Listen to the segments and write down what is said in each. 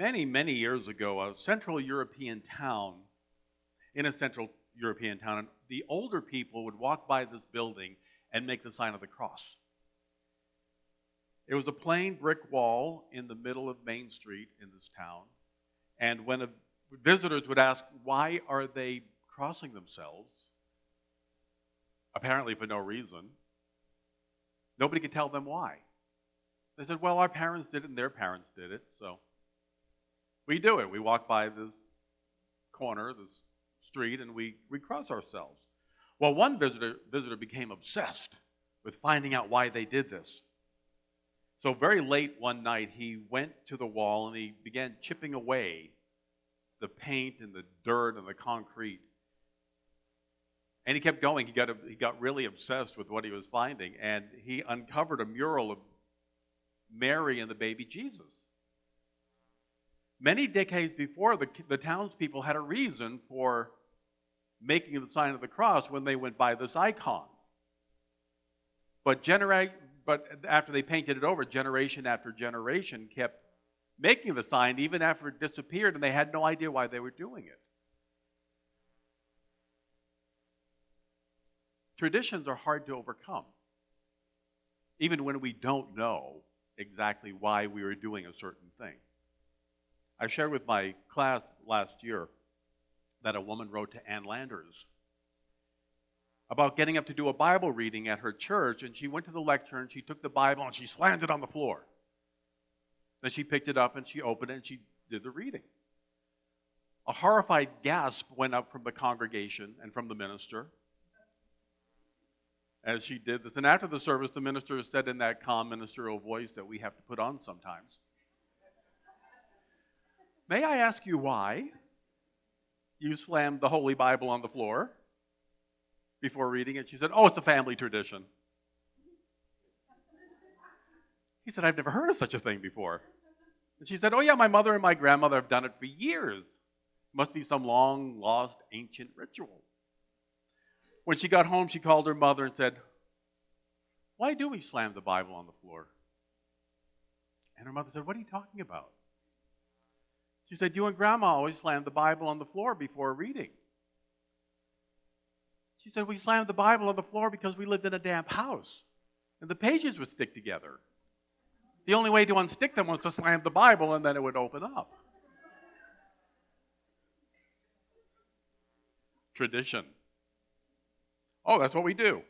Many, many years ago, a Central European town, in a Central European town, and the older people would walk by this building and make the sign of the cross. It was a plain brick wall in the middle of Main Street in this town, and when visitors would ask, why are they crossing themselves, apparently for no reason, nobody could tell them why. They said, well, our parents did it and their parents did it, so we do it. We walk by this corner, this street, and we cross ourselves. Well, one visitor became obsessed with finding out why they did this. So very late one night, he went to the wall and he began chipping away the paint and the dirt and the concrete. And he kept going. He got really obsessed with what he was finding, and he uncovered a mural of Mary and the baby Jesus. Many decades before, the townspeople had a reason for making the sign of the cross when they went by this icon. But after they painted it over, generation after generation kept making the sign even after it disappeared, and they had no idea why they were doing it. Traditions are hard to overcome, even when we don't know exactly why we were doing a certain thing. I shared with my class last year that a woman wrote to Ann Landers about getting up to do a Bible reading at her church, and she went to the lectern, she took the Bible, and she slammed it on the floor. Then she picked it up, and she opened it, and she did the reading. A horrified gasp went up from the congregation and from the minister as she did this. And after the service, the minister said in that calm ministerial voice that we have to put on sometimes, "May I ask you why you slammed the Holy Bible on the floor before reading it?" She said, "Oh, it's a family tradition." He said, "I've never heard of such a thing before." And she said, "Oh yeah, my mother and my grandmother have done it for years. It must be some long lost ancient ritual." When she got home, she called her mother and said, "Why do we slam the Bible on the floor?" And her mother said, "What are you talking about?" She said, "You and Grandma always slam the Bible on the floor before reading." She said, "We slammed the Bible on the floor because we lived in a damp house, and the pages would stick together. The only way to unstick them was to slam the Bible, and then it would open up." Tradition. Oh, that's what we do.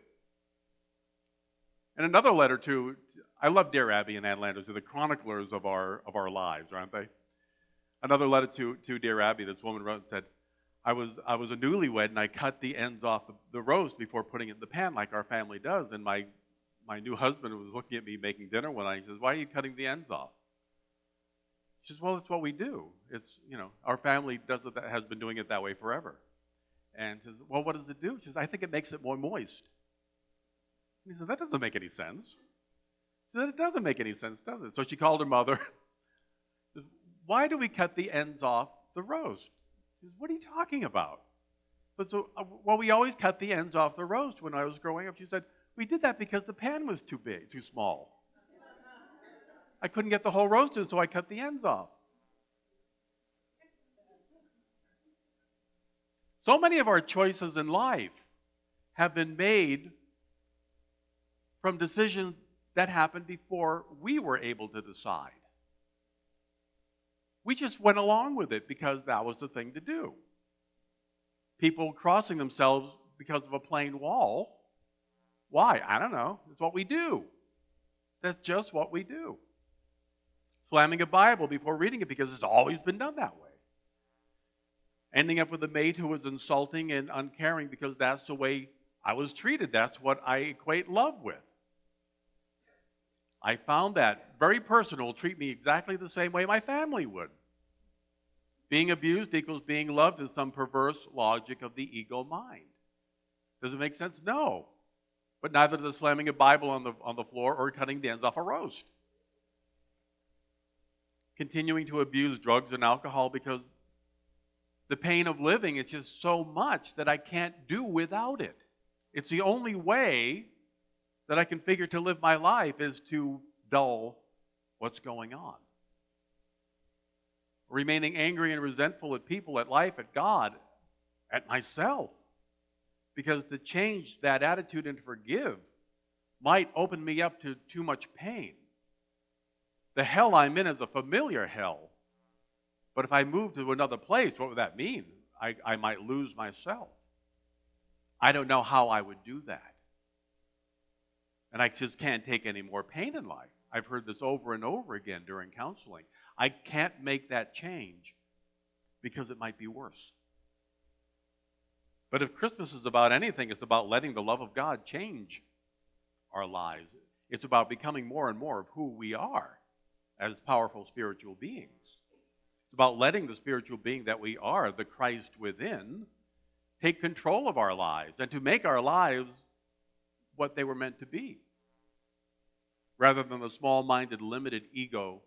And another letter to, I love Dear Abby and Ann Landers. They're the chroniclers of our lives, aren't they? Another letter to Dear Abby, this woman wrote and said, I was a newlywed and I cut the ends off the roast before putting it in the pan like our family does. And my new husband was looking at me making dinner one night. He says, "Why are you cutting the ends off?" She says, "Well, it's what we do. It's, our family does it, has been doing it that way forever." And says, "Well, what does it do?" She says, "I think it makes it more moist." And he says, "That doesn't make any sense." She said, "It doesn't make any sense, does it?" So she called her mother. Says, "Why do we cut the ends off the roast?" She says, "What are you talking about?" Well, we always cut the ends off the roast when I was growing up. She said, "We did that because the pan was too small. I couldn't get the whole roast in, so I cut the ends off." So many of our choices in life have been made from decisions that happened before we were able to decide. We just went along with it because that was the thing to do. People crossing themselves because of a plain wall. Why? I don't know. It's what we do. That's just what we do. Slamming a Bible before reading it because it's always been done that way. Ending up with a mate who was insulting and uncaring because that's the way I was treated. That's what I equate love with. I found that very personal. Treat me exactly the same way my family would. Being abused equals being loved is some perverse logic of the ego mind. Does it make sense? No. But neither does slamming a Bible on the floor or cutting the ends off a roast. Continuing to abuse drugs and alcohol because the pain of living is just so much that I can't do without it. It's the only way that I can figure to live my life is to dull what's going on. remaining angry and resentful at people, at life, at God, at myself. Because to change that attitude and to forgive might open me up to too much pain. The hell I'm in is a familiar hell. But if I move to another place, what would that mean? I might lose myself. I don't know how I would do that. And I just can't take any more pain in life. I've heard this over and over again during counseling. I can't make that change because it might be worse. But if Christmas is about anything, it's about letting the love of God change our lives. It's about becoming more and more of who we are as powerful spiritual beings. It's about letting the spiritual being that we are, the Christ within, take control of our lives and to make our lives what they were meant to be, rather than the small-minded, limited ego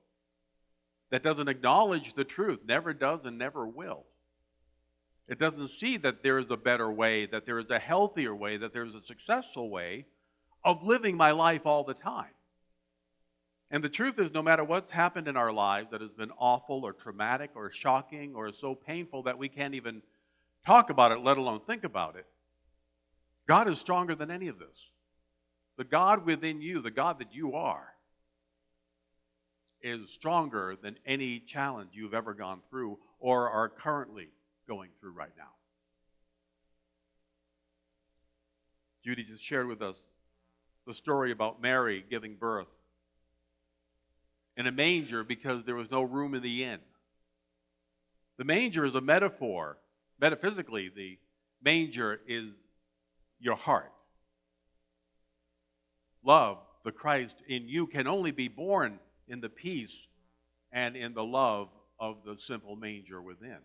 that doesn't acknowledge the truth, never does and never will. It doesn't see that there is a better way, that there is a healthier way, that there is a successful way of living my life all the time. And the truth is, no matter what's happened in our lives that has been awful or traumatic or shocking or so painful that we can't even talk about it, let alone think about it, God is stronger than any of this. The God within you, the God that you are, is stronger than any challenge you've ever gone through or are currently going through right now. Judy just shared with us the story about Mary giving birth in a manger because there was no room in the inn. The manger is a metaphor. Metaphysically, the manger is your heart. Love, the Christ in you, can only be born in the peace and in the love of the simple manger within.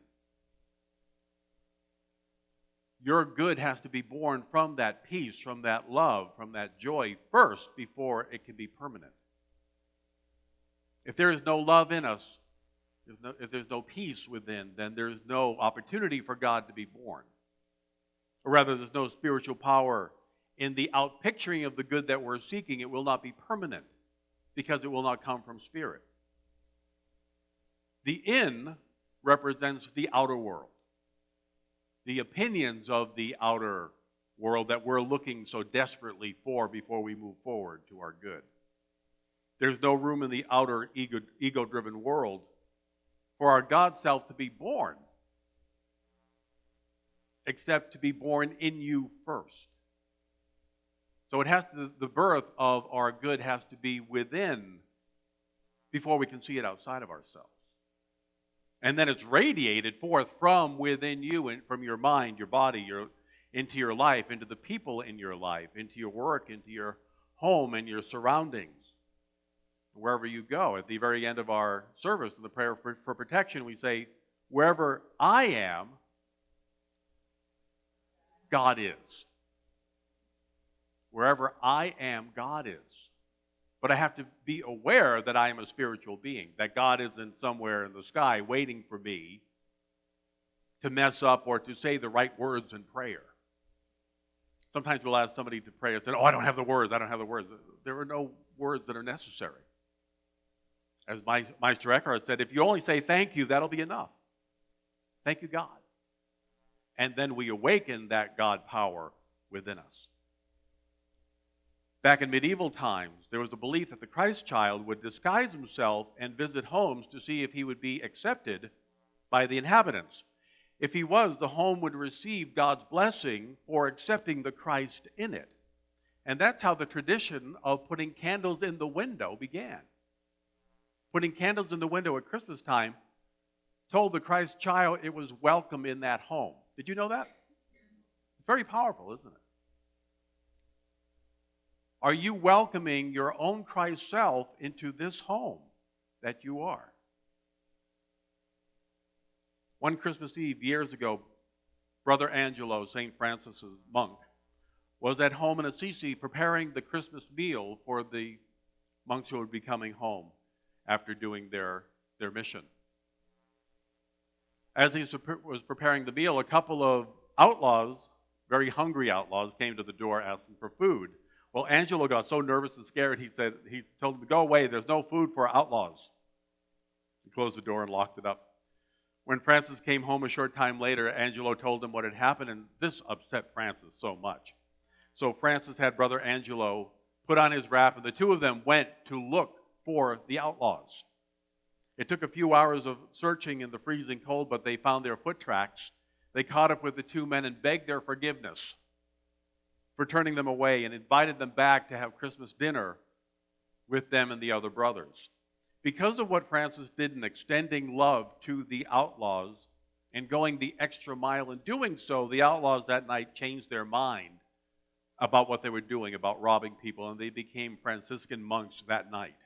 Your good has to be born from that peace, from that love, from that joy first before it can be permanent. If there is no love in us, if there's no peace within, then there's no opportunity for God to be born. Or rather, there's no spiritual power in the outpicturing of the good that we're seeking. It will not be permanent because it will not come from spirit. The in represents the outer world, the opinions of the outer world that we're looking so desperately for before we move forward to our good. There's no room in the outer ego-driven world for our God self to be born, except to be born in you first. So the birth of our good has to be within before we can see it outside of ourselves. And then it's radiated forth from within you and from your mind, your body, into your life, into the people in your life, into your work, into your home and your surroundings. Wherever you go. At the very end of our service, in the prayer for protection, we say, wherever I am, God is. Wherever I am, God is. But I have to be aware that I am a spiritual being, that God isn't somewhere in the sky waiting for me to mess up or to say the right words in prayer. Sometimes we'll ask somebody to pray and say, I don't have the words, I don't have the words. There are no words that are necessary. As Meister Eckhart said, if you only say thank you, that'll be enough. Thank you, God. And then we awaken that God power within us. Back in medieval times, there was a belief that the Christ child would disguise himself and visit homes to see if he would be accepted by the inhabitants. If he was, the home would receive God's blessing for accepting the Christ in it. And that's how the tradition of putting candles in the window began. Putting candles in the window at Christmas time told the Christ child it was welcome in that home. Did you know that? It's very powerful, isn't it? Are you welcoming your own Christ self into this home that you are? One Christmas Eve years ago, Brother Angelo, St. Francis' monk, was at home in Assisi preparing the Christmas meal for the monks who would be coming home after doing their mission. As he was preparing the meal, a couple of outlaws, very hungry outlaws, came to the door asking for food. Well, Angelo got so nervous and scared, he told them to go away, there's no food for outlaws. He closed the door and locked it up. When Francis came home a short time later, Angelo told him what had happened, and this upset Francis so much. So Francis had Brother Angelo put on his wrap, and the two of them went to look for the outlaws. It took a few hours of searching in the freezing cold, but they found their foot tracks. They caught up with the two men and begged their forgiveness for turning them away and invited them back to have Christmas dinner with them and the other brothers. Because of what Francis did in extending love to the outlaws and going the extra mile in doing so, the outlaws that night changed their mind about what they were doing, about robbing people, and they became Franciscan monks that night.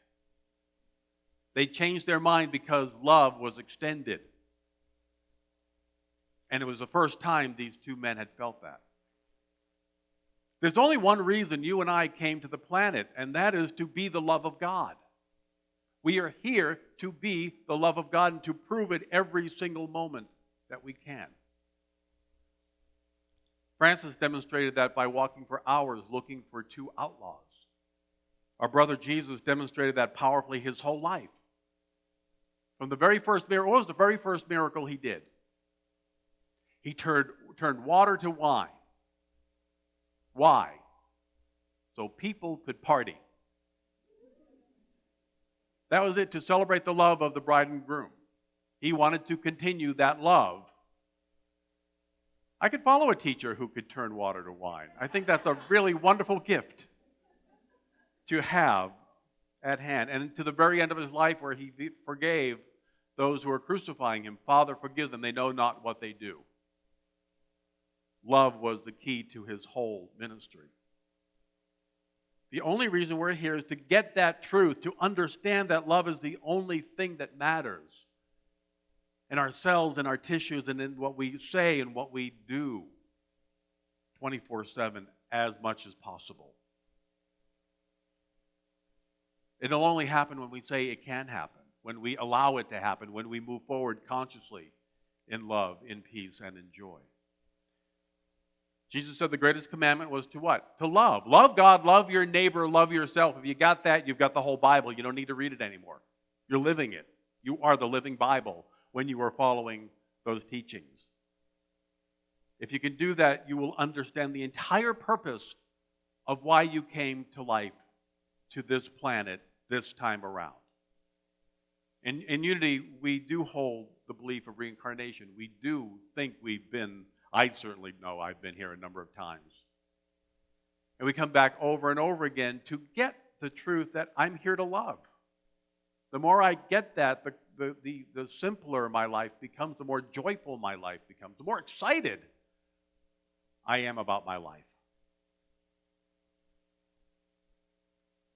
They changed their mind because love was extended. And it was the first time these two men had felt that. There's only one reason you and I came to the planet, and that is to be the love of God. We are here to be the love of God and to prove it every single moment that we can. Francis demonstrated that by walking for hours looking for two outlaws. Our brother Jesus demonstrated that powerfully his whole life. From the very first miracle, what was the very first miracle he did? He turned water to wine. Why? So people could party. That was it, to celebrate the love of the bride and groom. He wanted to continue that love. I could follow a teacher who could turn water to wine. I think that's a really wonderful gift to have at hand. And to the very end of his life, where he forgave those who were crucifying him, Father, forgive them, they know not what they do. Love was the key to his whole ministry. The only reason we're here is to get that truth, to understand that love is the only thing that matters in our cells, in our tissues, and in what we say and what we do 24/7 as much as possible. It'll only happen when we say it can happen, when we allow it to happen, when we move forward consciously in love, in peace, and in joy. Jesus said the greatest commandment was to what? To love. Love God, love your neighbor, love yourself. If you got that, you've got the whole Bible. You don't need to read it anymore. You're living it. You are the living Bible when you are following those teachings. If you can do that, you will understand the entire purpose of why you came to life, to this planet, this time around. In Unity, we do hold the belief of reincarnation. We do think I certainly know I've been here a number of times. And we come back over and over again to get the truth that I'm here to love. The more I get that, the simpler my life becomes, the more joyful my life becomes, the more excited I am about my life.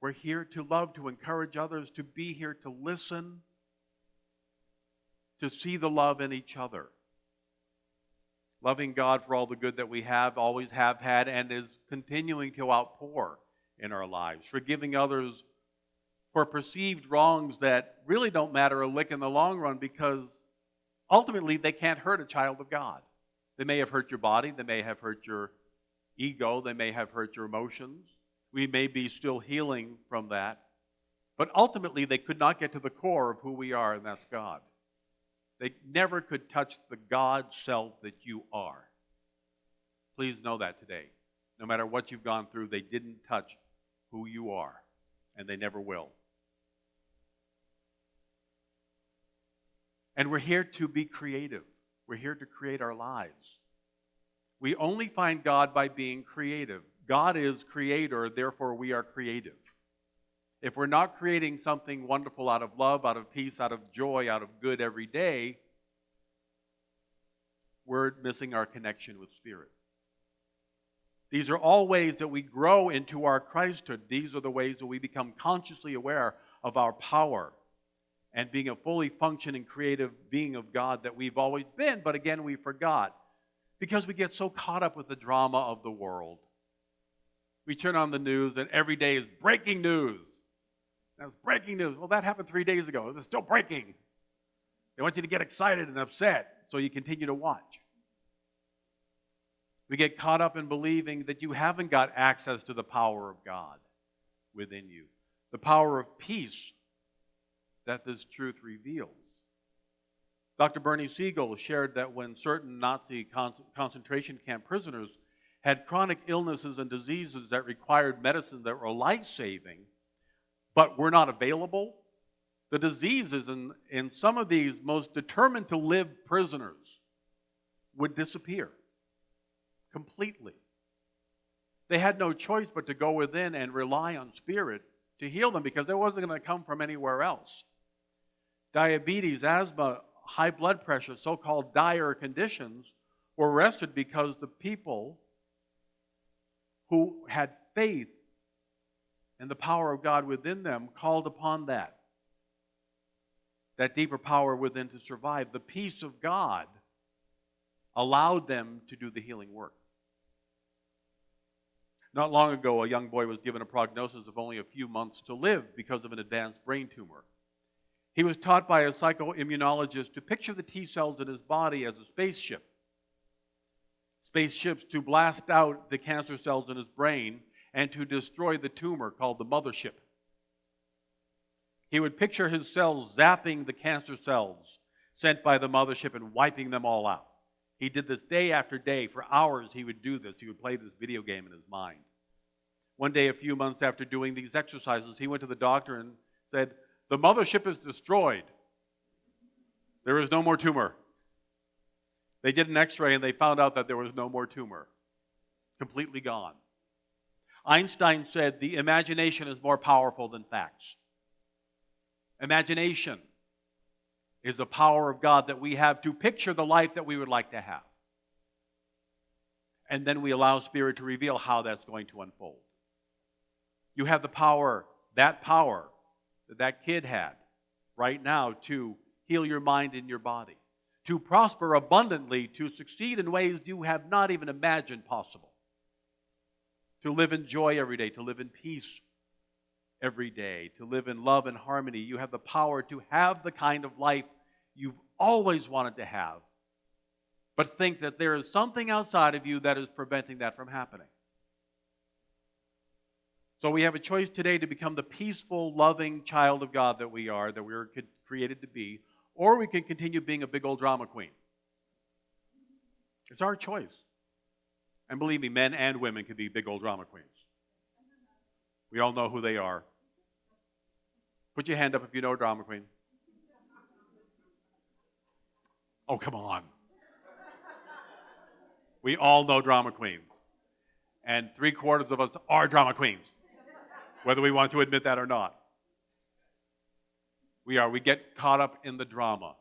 We're here to love, to encourage others, to be here to listen, to see the love in each other. Loving God for all the good that we have, always have had, and is continuing to outpour in our lives. Forgiving others for perceived wrongs that really don't matter a lick in the long run, because ultimately they can't hurt a child of God. They may have hurt your body, they may have hurt your ego, they may have hurt your emotions. We may be still healing from that. But ultimately they could not get to the core of who we are, and that's God. They never could touch the God self that you are. Please know that today. No matter what you've gone through, they didn't touch who you are, and they never will. And we're here to be creative. We're here to create our lives. We only find God by being creative. God is creator, therefore we are creative. If we're not creating something wonderful out of love, out of peace, out of joy, out of good every day, we're missing our connection with Spirit. These are all ways that we grow into our Christhood. These are the ways that we become consciously aware of our power and being a fully functioning, creative being of God that we've always been, but again, we forgot because we get so caught up with the drama of the world. We turn on the news and every day is breaking news. That's breaking news. Well, that happened 3 days ago. It's still breaking. They want you to get excited and upset, so you continue to watch. We get caught up in believing that you haven't got access to the power of God within you, the power of peace that this truth reveals. Dr. Bernie Siegel shared that when certain Nazi concentration camp prisoners had chronic illnesses and diseases that required medicines that were life-saving, but were not available, the diseases in some of these most determined to live prisoners would disappear completely. They had no choice but to go within and rely on Spirit to heal them because it wasn't going to come from anywhere else. Diabetes, asthma, high blood pressure, so-called dire conditions were arrested because the people who had faith and the power of God within them called upon that deeper power within to survive. The peace of God allowed them to do the healing work. Not long ago, a young boy was given a prognosis of only a few months to live because of an advanced brain tumor. He was taught by a psychoimmunologist to picture the T cells in his body as a spaceship. Spaceships to blast out the cancer cells in his brain and to destroy the tumor called the mothership. He would picture his cells zapping the cancer cells sent by the mothership and wiping them all out. He did this day after day. For hours he would do this. He would play this video game in his mind. One day, a few months after doing these exercises, he went to the doctor and said, "The mothership is destroyed. There is no more tumor." They did an x-ray and they found out that there was no more tumor. Completely gone. Einstein said the imagination is more powerful than facts. Imagination is the power of God that we have to picture the life that we would like to have. And then we allow Spirit to reveal how that's going to unfold. You have the power that kid had right now to heal your mind and your body, to prosper abundantly, to succeed in ways you have not even imagined possible, to live in joy every day, to live in peace every day, to live in love and harmony. You have the power to have the kind of life you've always wanted to have, but think that there is something outside of you that is preventing that from happening. So we have a choice today to become the peaceful, loving child of God that we are, that we were created to be, or we can continue being a big old drama queen. It's our choice. And believe me, men and women can be big old drama queens. We all know who they are. Put your hand up if you know a drama queen. Oh, come on. We all know drama queens. And 3/4 of us are drama queens, whether we want to admit that or not. We are. We get caught up in the drama.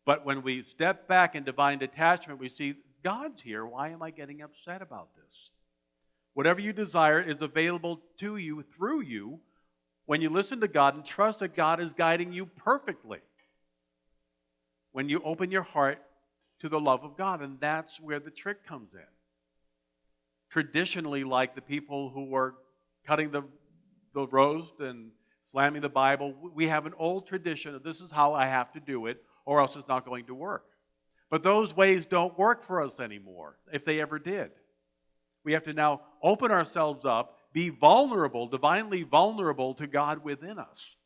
But when we step back in divine detachment, we see God's here. Why am I getting upset about this? Whatever you desire is available to you through you when you listen to God and trust that God is guiding you perfectly. When you open your heart to the love of God, and that's where the trick comes in. Traditionally, like the people who were cutting the roast and slamming the Bible, we have an old tradition of this is how I have to do it, or else it's not going to work. But those ways don't work for us anymore, if they ever did. We have to now open ourselves up, be vulnerable, divinely vulnerable to God within us,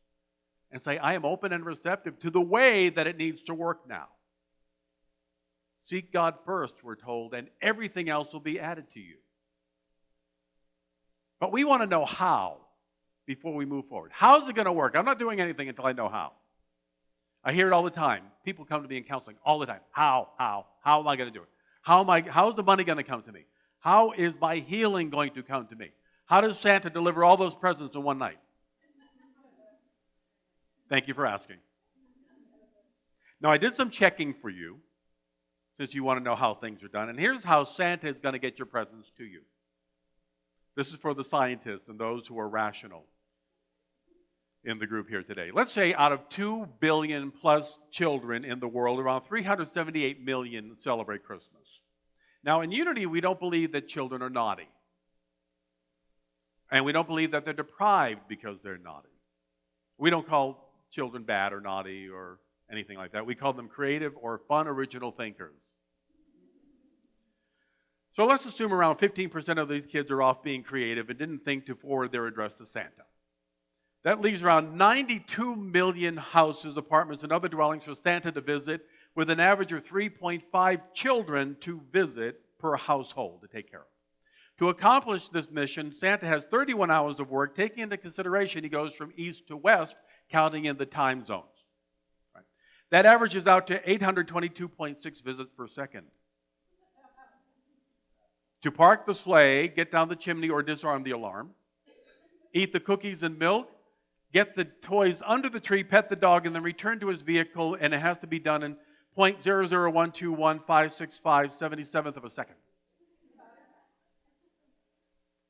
and say, I am open and receptive to the way that it needs to work now. Seek God first, we're told, and everything else will be added to you. But we want to know how before we move forward. How's it going to work? I'm not doing anything until I know how. I hear it all the time. People come to me in counseling all the time. How am I going to do it? How's the money going to come to me? How is my healing going to come to me? How does Santa deliver all those presents in one night? Thank you for asking. Now, I did some checking for you, since you want to know how things are done. And here's how Santa is going to get your presents to you. This is for the scientists and those who are rational in the group here today. Let's say out of 2 billion plus children in the world, around 378 million celebrate Christmas. Now, in Unity, we don't believe that children are naughty. And we don't believe that they're deprived because they're naughty. We don't call children bad or naughty or anything like that. We call them creative or fun, original thinkers. So let's assume around 15% of these kids are off being creative and didn't think to forward their address to Santa. That leaves around 92 million houses, apartments, and other dwellings for Santa to visit, with an average of 3.5 children to visit per household to take care of. To accomplish this mission, Santa has 31 hours of work, taking into consideration he goes from east to west, counting in the time zones. Right. That averages out to 822.6 visits per second. To park the sleigh, get down the chimney or disarm the alarm, eat the cookies and milk, get the toys under the tree, pet the dog, and then return to his vehicle, and it has to be done in 0.00121.565/77th of a second.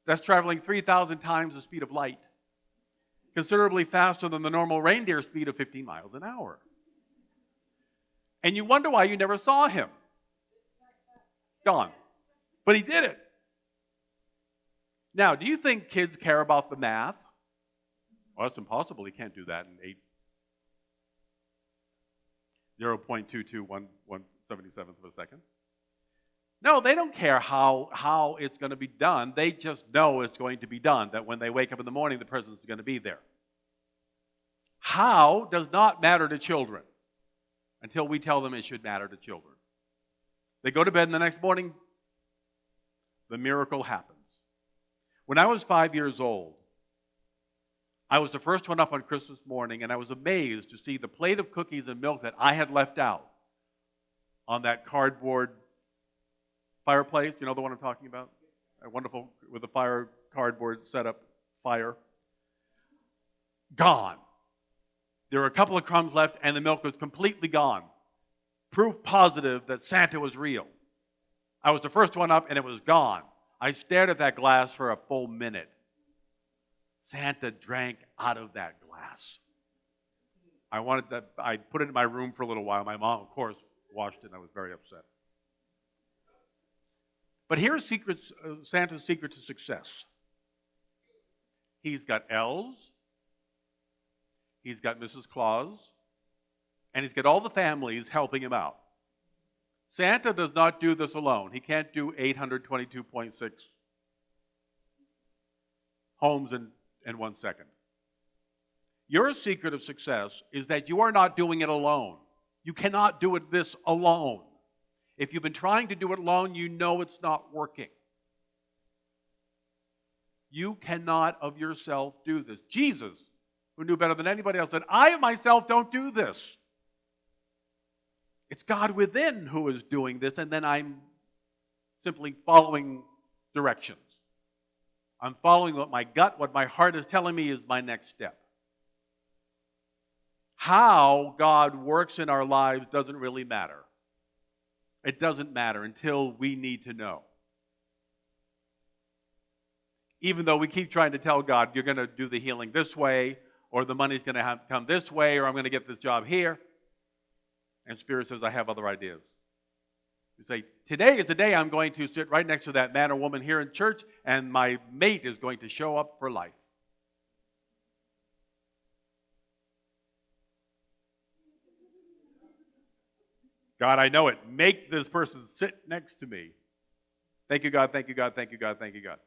That's traveling 3,000 times the speed of light, considerably faster than the normal reindeer speed of 15 miles an hour. And you wonder why you never saw him. Gone. But he did it. Now, do you think kids care about the math? Well, it's impossible. He can't do that in 0.22177th of a second. No, they don't care how it's going to be done. They just know it's going to be done, that when they wake up in the morning, the present's going to be there. How does not matter to children until we tell them it should matter to children. They go to bed, and the next morning, the miracle happens. When I was 5 years old, I was the first one up on Christmas morning, and I was amazed to see the plate of cookies and milk that I had left out on that cardboard fireplace. You know the one I'm talking about? A wonderful, with a fire, cardboard setup fire. Gone. There were a couple of crumbs left, and the milk was completely gone. Proof positive that Santa was real. I was the first one up, and it was gone. I stared at that glass for a full minute. Santa drank out of that glass. I put it in my room for a little while. My mom, of course, washed it, and I was very upset. But here's Santa's secret to success. He's got elves, he's got Mrs. Claus, and he's got all the families helping him out. Santa does not do this alone. He can't do 822.6 homes in 1 second. Your secret of success is that you are not doing it alone. You cannot do this alone. If you've been trying to do it alone, you know it's not working. You cannot of yourself do this. Jesus, who knew better than anybody else, said, I myself don't do this. It's God within who is doing this, and then I'm simply following directions. I'm following what my gut, what my heart is telling me is my next step. How God works in our lives doesn't really matter. It doesn't matter until we need to know. Even though we keep trying to tell God, you're going to do the healing this way, or the money's going to come this way, or I'm going to get this job here. And Spirit says, I have other ideas. You say, today is the day I'm going to sit right next to that man or woman here in church, and my mate is going to show up for life. God, I know it. Make this person sit next to me. Thank you, God. Thank you, God. Thank you, God. Thank you, God.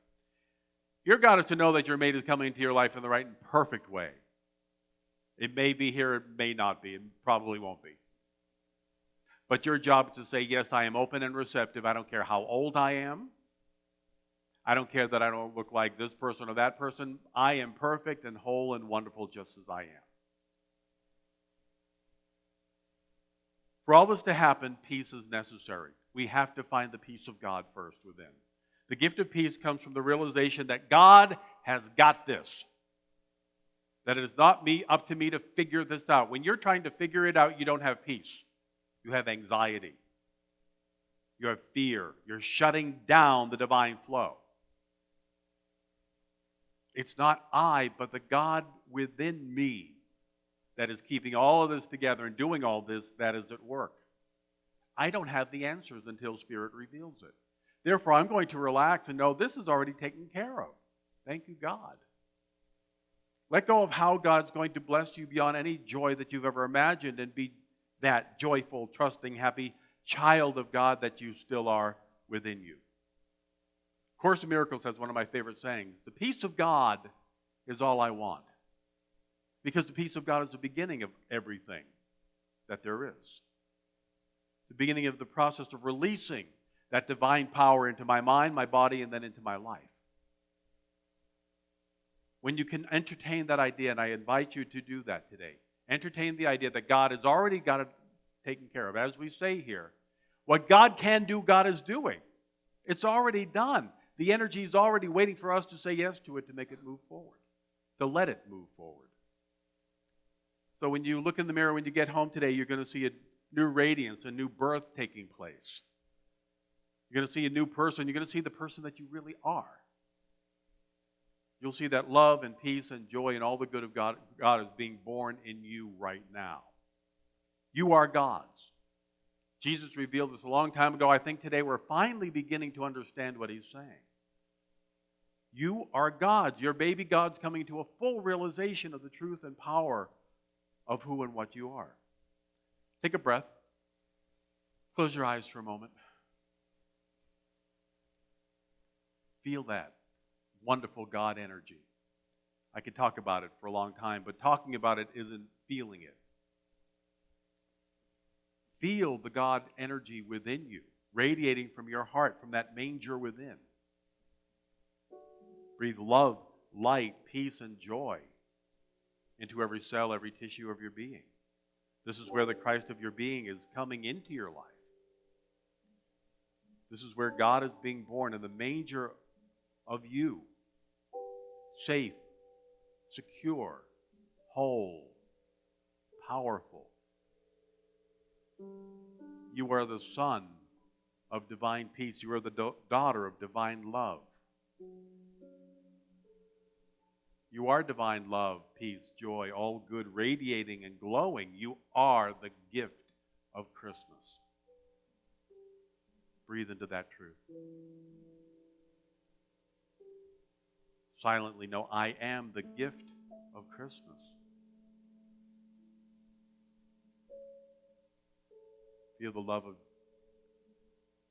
Your God is to know that your mate is coming into your life in the right and perfect way. It may be here, it may not be, it probably won't be. But your job is to say, yes, I am open and receptive. I don't care how old I am. I don't care that I don't look like this person or that person. I am perfect and whole and wonderful just as I am. For all this to happen, peace is necessary. We have to find the peace of God first within. The gift of peace comes from the realization that God has got this. That it is not up to me to figure this out. When you're trying to figure it out, you don't have peace. You have anxiety. You have fear. You're shutting down the divine flow. It's not I, but the God within me that is keeping all of this together and doing all this that is at work. I don't have the answers until Spirit reveals it. Therefore, I'm going to relax and know this is already taken care of. Thank you, God. Let go of how God's going to bless you beyond any joy that you've ever imagined, and be that joyful, trusting, happy child of God that you still are within you. Course in Miracles has one of my favorite sayings. The peace of God is all I want. Because the peace of God is the beginning of everything that there is. The beginning of the process of releasing that divine power into my mind, my body, and then into my life. When you can entertain that idea, and I invite you to do that today, entertain the idea that God has already got it taken care of. As we say here, what God can do, God is doing. It's already done. The energy is already waiting for us to say yes to it, to make it move forward, to let it move forward. So when you look in the mirror, when you get home today, you're going to see a new radiance, a new birth taking place. You're going to see a new person. You're going to see the person that you really are. You'll see that love and peace and joy and all the good of God is being born in you right now. You are God's. Jesus revealed this a long time ago. I think today we're finally beginning to understand what he's saying. You are God's. Your baby God's coming to a full realization of the truth and power of who and what you are. Take a breath. Close your eyes for a moment. Feel that wonderful God energy. I could talk about it for a long time, but talking about it isn't feeling it. Feel the God energy within you, radiating from your heart, from that manger within. Breathe love, light, peace, and joy into every cell, every tissue of your being. This is where the Christ of your being is coming into your life. This is where God is being born in the manger of you. Safe, secure, whole, powerful. You are the son of divine peace. You are the daughter of divine love. You are divine love, peace, joy, all good, radiating and glowing. You are the gift of Christmas. Breathe into that truth. Silently know, I am the gift of Christmas. Feel the love of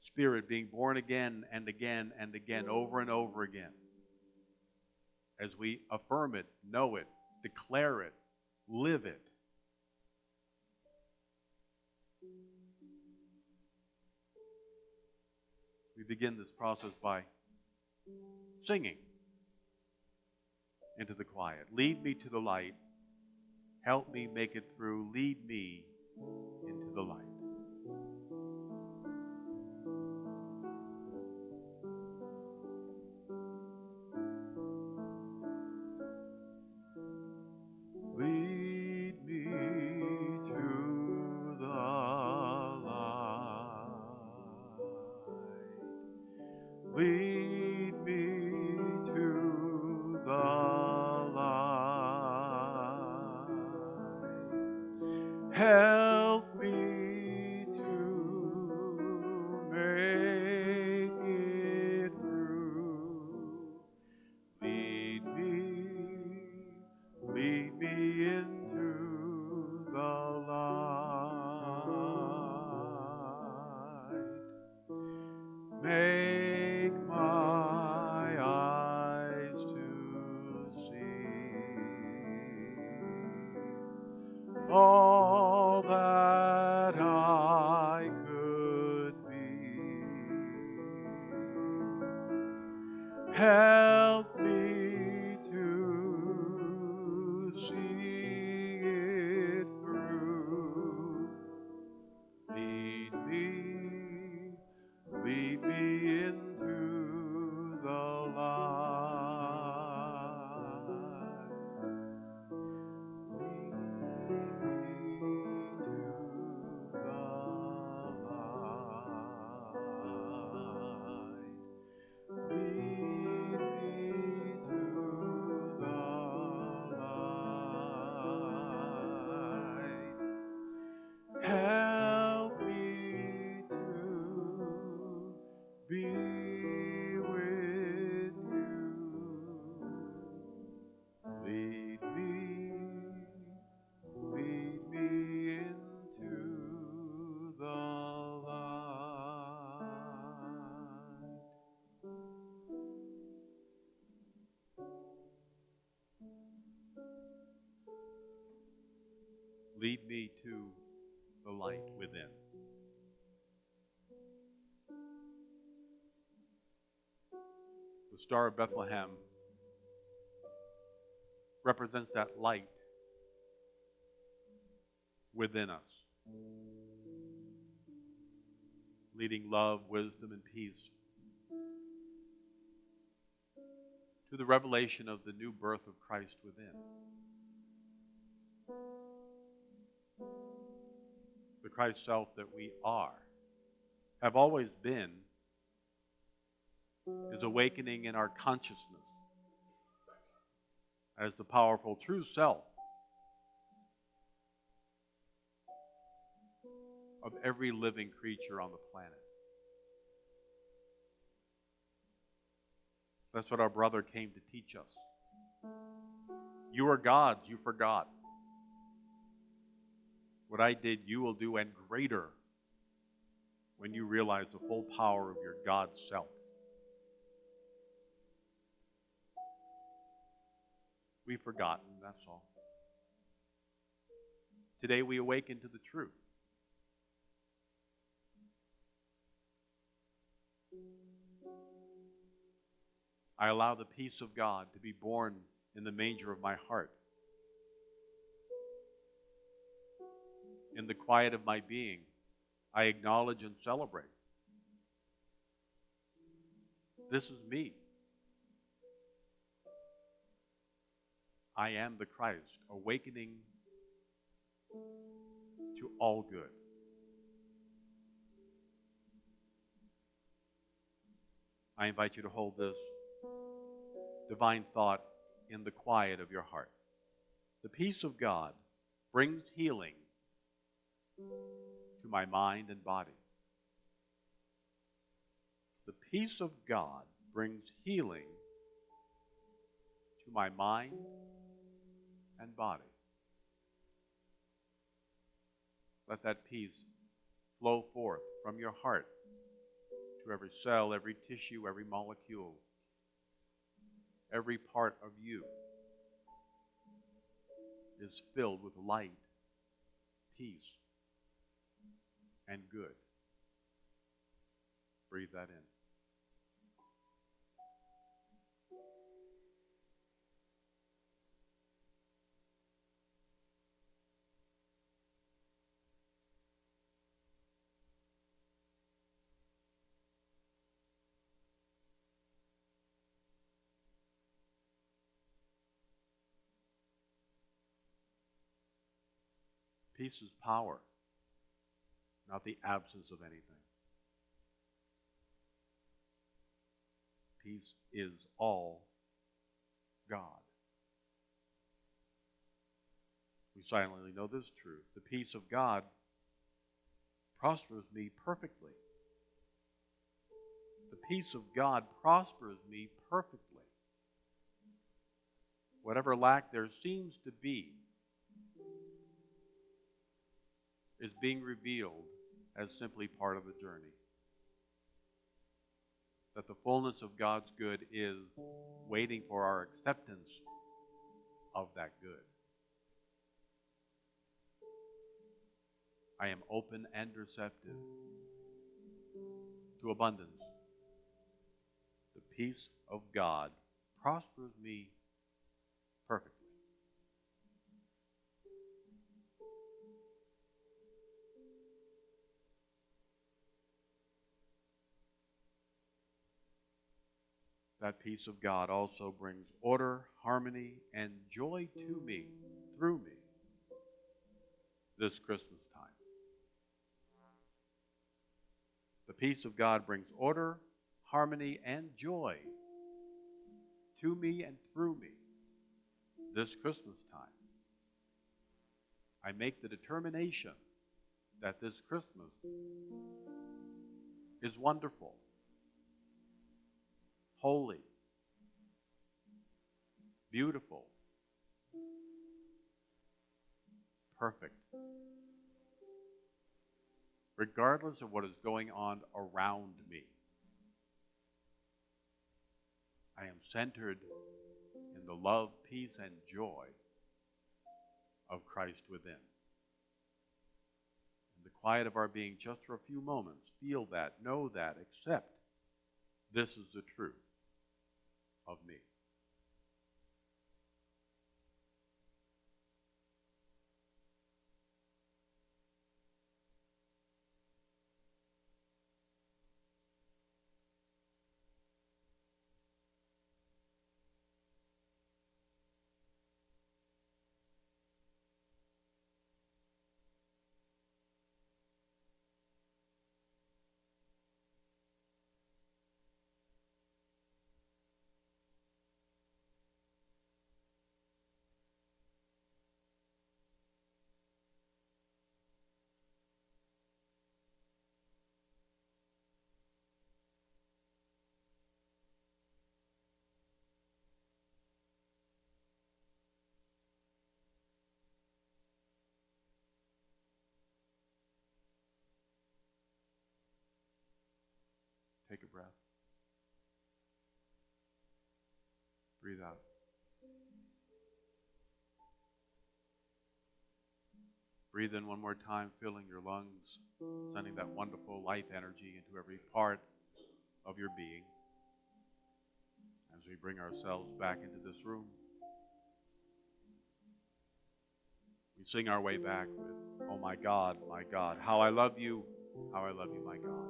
Spirit being born again and again and again, over and over again. As we affirm it, know it, declare it, live it. We begin this process by singing into the quiet. Lead me to the light. Help me make it through. Lead me into the light. Lead me to the light. Lead me to the light. Help me to make it through. Lead me into the light. Make my eyes to see all that I could be. Help me to see it through. Lead me into the light. Lead me Lead me to the light within. The Star of Bethlehem represents that light within us, leading love, wisdom, and peace to the revelation of the new birth of Christ within. The Christ self that we are, have always been, is awakening in our consciousness as the powerful true self of every living creature on the planet. That's what our brother came to teach us. You are gods, you forgot. What I did, you will do, and greater, when you realize the full power of your God self. We've forgotten, that's all. Today we awaken to the truth. I allow the peace of God to be born in the manger of my heart. In the quiet of my being, I acknowledge and celebrate. This is me. I am the Christ, awakening to all good. I invite you to hold this divine thought in the quiet of your heart. The peace of God brings healing to my mind and body. The peace of God brings healing to my mind and body. Let that peace flow forth from your heart to every cell, every tissue, every molecule, every part of you is filled with light, peace, and good. Breathe that in. Peace is power, not the absence of anything. Peace is all God. We silently know this truth. The peace of God prospers me perfectly. The peace of God prospers me perfectly. Whatever lack there seems to be is being revealed as simply part of the journey. That the fullness of God's good is waiting for our acceptance of that good. I am open and receptive to abundance. The peace of God prospers me perfectly. That peace of God also brings order, harmony, and joy to me, through me, this Christmas time. The peace of God brings order, harmony, and joy to me and through me this Christmas time. I make the determination that this Christmas is wonderful, holy, beautiful, perfect, regardless of what is going on around me. I am centered in the love, peace, and joy of Christ within. quiet of our being, just for a few moments, feel that, know that, accept this is the truth of me. Take a breath. Breathe out. Breathe in one more time, filling your lungs, sending that wonderful life energy into every part of your being. As we bring ourselves back into this room, we sing our way back with, oh my God, how I love you, my God.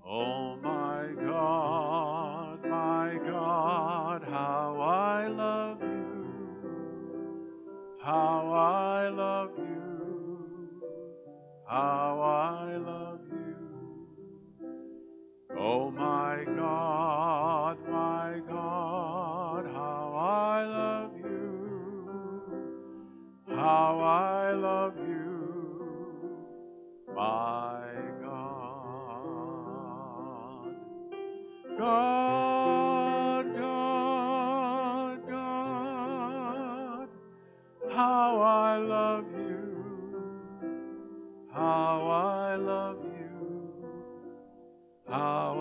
Oh my God, how I love you, how I love you, how I love you. Oh my God, how I love you, how I love you, my God. God, how I love you, how I love you, how